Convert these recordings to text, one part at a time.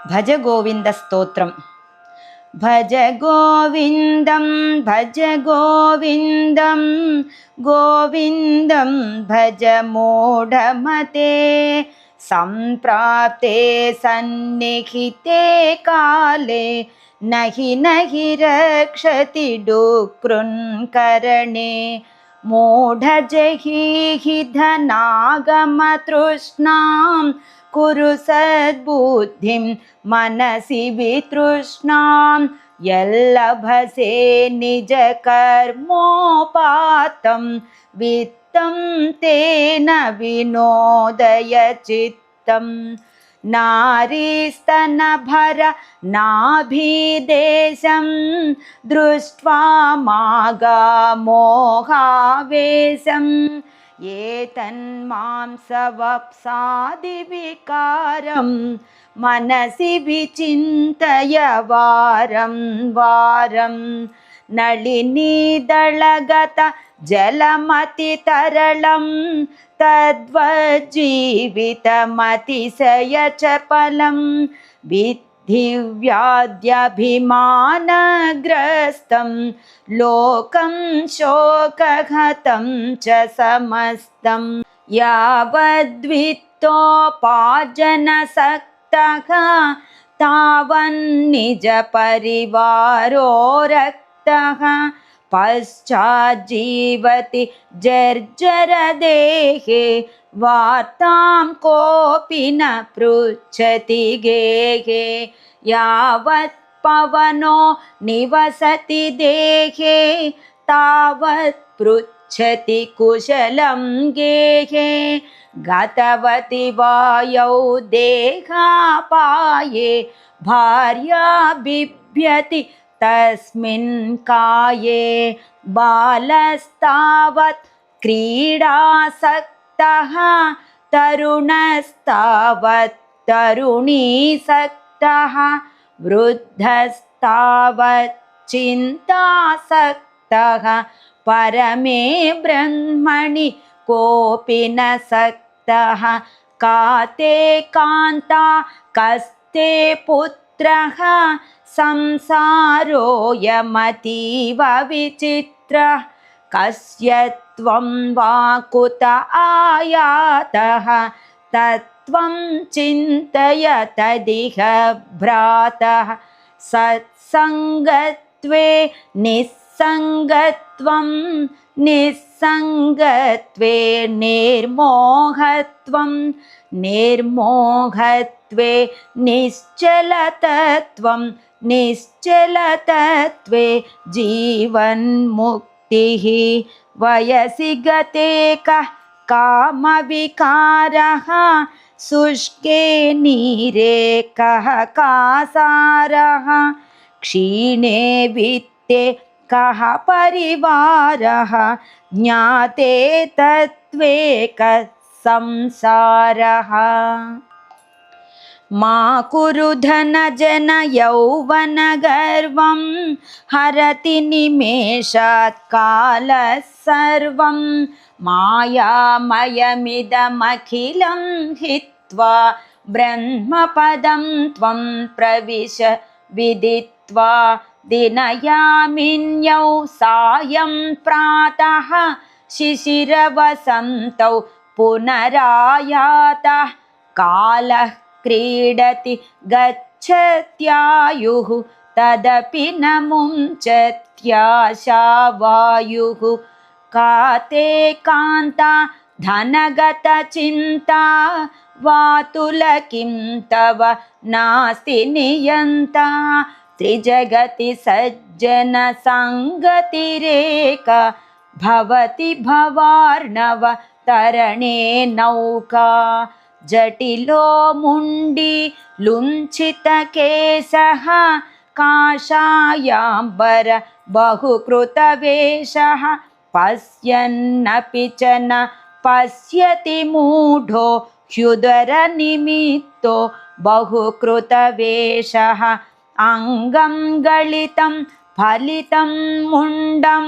భజ గోవింద స్తోత్రం. భజ గోవిందం భజ గోవిందం గోవిందం భజ మూఢమతే సంప్రాప్తే సన్నిహితే కాలే నహి నహి రక్షతి డుక్రున్కరణే మూఢజహీహి ధనాగమతృష్ణాం కురు సద్బుద్ధిం మనసి వితృష్ణాం యల్లభసే నిజ కర్మోపాతం విత్తం తేన వినోదయ చిత్తం నారీస్తనభర నాభిదేశం దృష్ట్వా మాగా మోహావేశం ఏతన్మాంసవప్సాది వికారం మనసి విచింతయ వారం వారం నళినీదళగత జలమతి తరళం తద్వజ్జీవితమతిశయ చపలం విద్ధివ్యాధ్యభిమానగ్రస్తం లోకం శోకఘతం చ సమస్తం యావద్విత్తోపార్జనసక్తః తావన్నిజ పరివారో రక్తః పశ్చాజ్జీవతి జర్జరదేహే వార్తాం కోపి న పృచ్ఛతి గేహే యావత్ పవనో నివసతి దేహే తావత్ పృచ్ఛతి కుశలం గేహే గతవతి వాయౌ దేహాపాయే భార్యా బిభ్యతి తస్మిన్ కాయే బాలస్తావత్ క్రీడాసక్తః తరుణస్తావత్ తరుణీసక్తః వృద్ధస్తావత్ చింతాసక్తః పరమే బ్రహ్మణి కోపి న సక్తః కాతే కాంతా కస్తే పుత్రః సంసారోయమతీవ విచిత్రః కస్య త్వం వా కుత ఆయాతః తత్వం చింతయ తదిహ భ్రాతః సత్సంగత్వే నిస్సంగత్వం నిస్సంగత్వే నిర్మోహత్వం నిర్మోహత్వే నిశ్చలతత్వం నిశ్చలతత్వే జీవన్ముక్తిః వయసి గతే కః కామవికారః శుష్కే నీరే కః కాసారః క్షీణే విత్తే కః పరివారః జ్ఞాతే తత్వే కః సంసారః మా కురు ధన జన యౌవన గర్వం హరతి నిమేషాత్ కాల సర్వం మాయామయమిదమఖిలం హిత్వా బ్రహ్మపదం త్వం ప్రవిశ విదిత్వా దినయామిన్యౌ సాయం ప్రాతః శిశిరవసంతౌ పునరాయాతః కాలః క్రీడతి గచ్చత్యాయుః తదపి న ముంచత్యాశావాయుః కాతే కాంతా ధనగత చింతా వాతుల కిం తవ నాస్తి నియంతా త్రిజగతి సజ్జన సంగతిరేక భవతి భవార్ణవ తరణే నౌకా జటిలో ముండి లుంఛిత కేశః కాషాయాంబర బహుకృత వేషః పశ్యన్నపి చ న పశ్యతి మూఢో హ్యుదర నిమిత్తో బహుకృత వేషః అంగం గళితం ఫలితం ముండం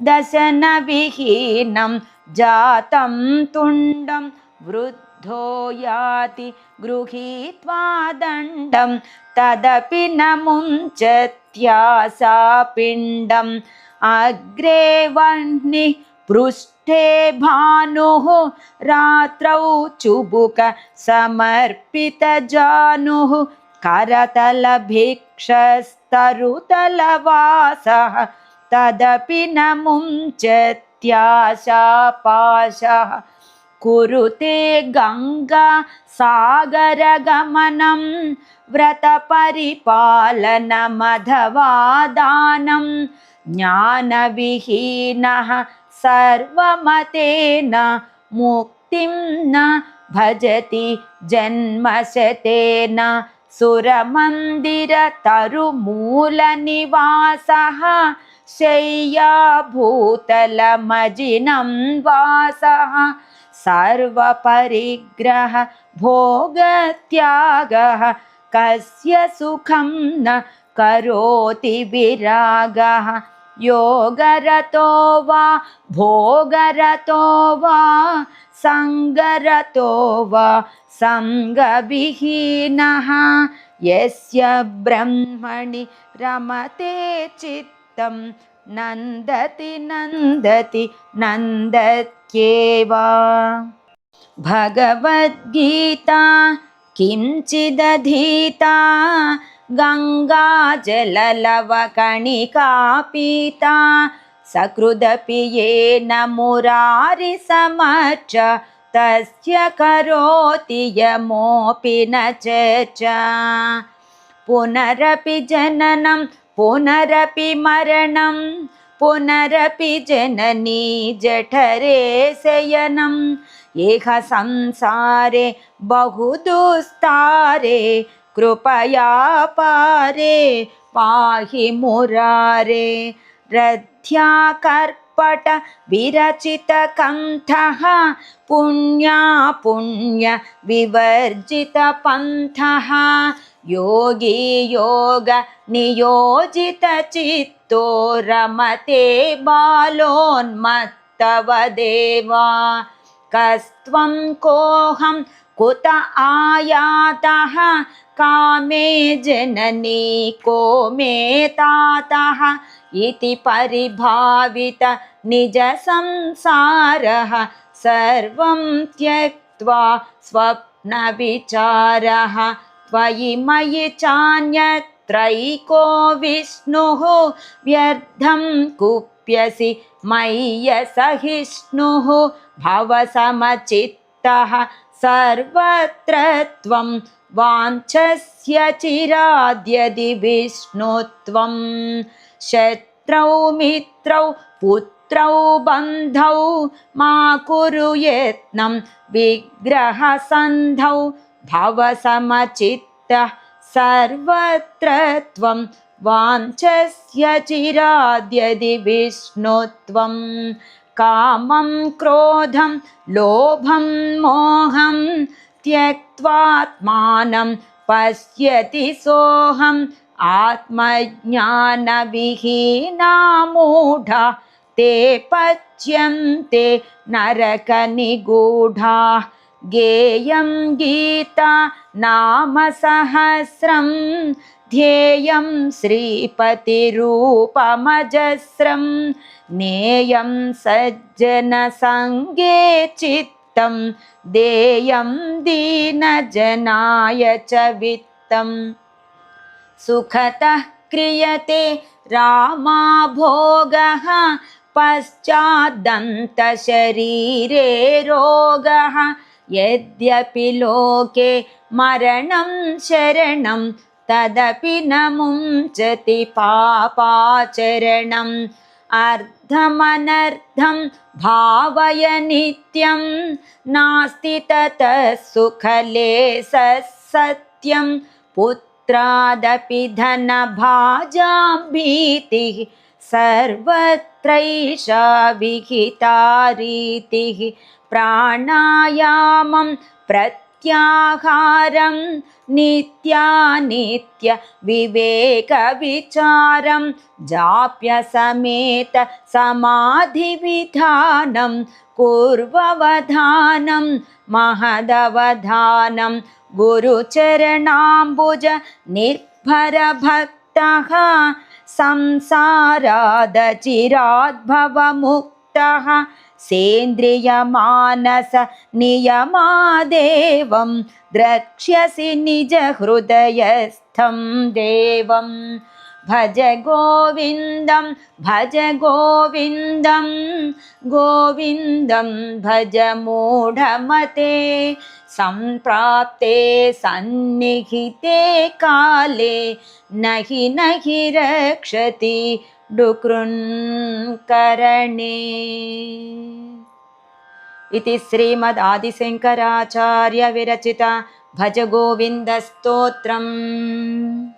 దశన విహీనం జాతం తుండం वृद्धो याति गृहीत्वा दण्डं तदपि न मुञ्चत्यासा पिण्डम् अग्रे वह्निः पृष्ठे भानुः रात्रौ चुबुक समर्पितजानुः करतलभिक्षस्तरुतलवासः तदपि न मुञ्चत्याशापाशः कुरुते गङ्गा सागरगमनं व्रतपरिपालनमथवा दानं ज्ञानविहीनः सर्वमतेन मुक्तिं न भजति जन्मशतेन सुरमन्दिरतरुमूलनिवासः शय्याभूतलमजिनं वासः सर्वपरिग्रह भोगत्यागः कस्य सुखं न करोति विरागः योगरतो वा भोगरतो वा संगरतो वा संगविहीनः यस्य ब्रह्मणि रमते चित्तं नन्दति नन्दति नन्दत्येव। भगवद्गीता किंचिदधीता गङ्गाजललवकणिका पीता सकृदपि येन मुरारिसमच्च तस्य करोति यमोऽपि न चर्च। पुनरपि जननं पुनरपि मरणं पुनरपि जननी जठरे शयनम् एह संसारे बहुदुस्तारे कृपया पारे पाहि मुरारे। रथ्याकर्पट विरचितकण्ठः पुण्या पुण्य विवर्जितपन्थः योगी योग नियोजितचित्तो रमते बालोन्मत्तवदेवा। कस्त्वं कोऽहं कुत आयातः कामे जननी को मे तातः इति परिभावित निजसंसारः सर्वं त्यक्त्वा स्वप्नविचारः। त्वयि मयि चान्यत्रैको विष्णुः व्यर्थं कुप्यसि मय्यसहिष्णुः भवसमचित्तः सर्वत्र त्वं वाञ्छस्य चिराद्यदि विष्णुत्वं। शत्रौ मित्रौ पुत्रौ बन्धौ मा कुरु यत्नं विग्रहसन्धौ भवसमचित्तः सर्वत्र त्वं वाञ्छस्य चिराद्यदि विष्णुत्वं। कामं क्रोधं लोभं मोहं त्यक्त्वात्मानं पश्यति सोऽहम्। आत्मज्ञानविहीना मूढा ते पच्यन्ते नरकनिगूढाः। गेयं गीता नाम सहस्रं ध्येयं श्रीपतिरूपमजस्रं। नेयं सज्जनसङ्गे चित्तं देयं दीनजनाय च वित्तम्। सुखतः क्रियते रामाभोगः पश्चादन्तशरीरे रोगः। यद्यपि लोके मरणं शरणं तदपि न मुञ्चति पापाचरणम्। अर्धमनर्धं भावय नित्यं नास्ति ततः सुखलेशः सत्यं। पुत्रादपि धनभाजां भीतिः सर्वत्रैषा विहिता रीतिः। प्राणायामं प्रत्याहारं नित्यानित्य विवेकविचारं जाप्य समेत समाधिविधानं कुर्ववधानं महदवधानं गुरुचरणाम्बुज निर्भरभक्तः संसारादचिराद्भवमुक्तः सेन्द्रियमानस नियमादेवं द्रक्ष्यसि निजहृदयस्थं देवं भज गोविन्दं गोविन्दं भज मूढमते सम्प्राप्ते सन्निहिते काले नहि रक्षति डुकृन्करणे। इति श्रीमद् आदिशङ्कराचार्य विरचिता भज गोविन्द स्तोत्रम्।